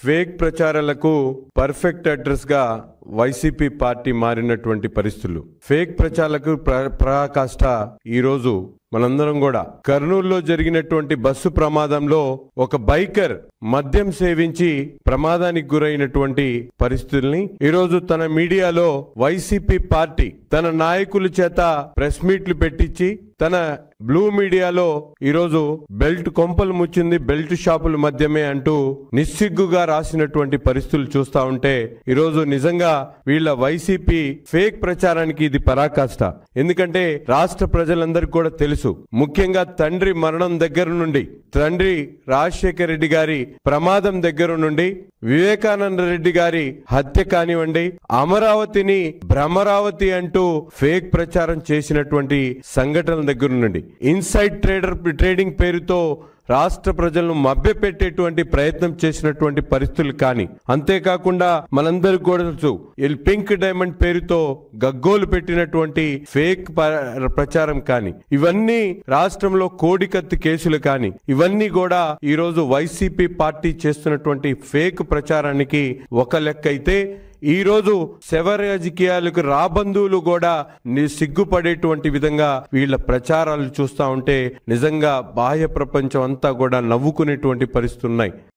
Fake ప్రచారాలకు perfect address గా YCP party మారినటువంటి పరిస్థితులు. ఫేక్ ప్రచారాలకు పరాకాష్ట ఈరోజు మనందరం కూడా కర్నూలులో జరిగినటువంటి బస్సు ప్రమాదంలో ఒక బైకర్ మద్యం సేవించి ప్రమాదానికి గురైనటువంటి పరిస్థితుల్ని ఈరోజు తన మీడియాలో వైసీపీ పార్టీ తన నాయకుల చేత ప్రెస్ మీట్లు పెట్టించి తన బ్లూ మీడియాలో ఈరోజు బెల్ట్ కొంపలు ముచ్చింది, బెల్ట్ షాపుల మధ్యమే అంటూ నిస్సిగ్గుగా రాసినటువంటి పరిస్థితులు చూస్తా ఉంటే ఈరోజు నిజంగా వీళ్ళ వైసీపీ ఫేక్ ప్రచారానికి ఇది పరాకాష్ట. ఎందుకంటే రాష్ట్ర ప్రజలందరికీ కూడా తెలుసు, ముఖ్యంగా తండ్రి మరణం దగ్గర నుండి, తండ్రి రాజశేఖర రెడ్డి గారి ప్రమాదం దగ్గర నుండి, వివేకానంద రెడ్డి గారి హత్య కానివ్వండి, అమరావతిని భ్రమరావతి అంటూ ఫేక్ ప్రచారం చేసినటువంటి సంఘటనల దగ్గర నుండి, ఇన్సైడ్ ట్రేడింగ్ పేరుతో రాష్ట్ర ప్రజలను మభ్యపెట్టేటువంటి ప్రయత్నం చేసినటువంటి పరిస్థితులు కానీ, అంతేకాకుండా మనందరికి కూడా తెలుసు పింక్ డైమండ్ పేరుతో గగ్గోలు పెట్టినటువంటి ఫేక్ ప్రచారం కానీ, ఇవన్నీ రాష్ట్రంలో కోడికత్తి కేసులు కానీ, ఇవన్నీ కూడా ఈరోజు వైసీపీ పార్టీ చేస్తున్నటువంటి ఫేక్ ప్రచారానికి ఒక లెక్క అయితే, ఈ రోజు శవ రాజకీయాలకు రాబంధువులు కూడా సిగ్గుపడేటువంటి విధంగా వీళ్ళ ప్రచారాలు చూస్తా ఉంటే నిజంగా బాహ్య ప్రపంచం అంతా కూడా నవ్వుకునేటువంటి పరిస్థితులు ఉన్నాయి.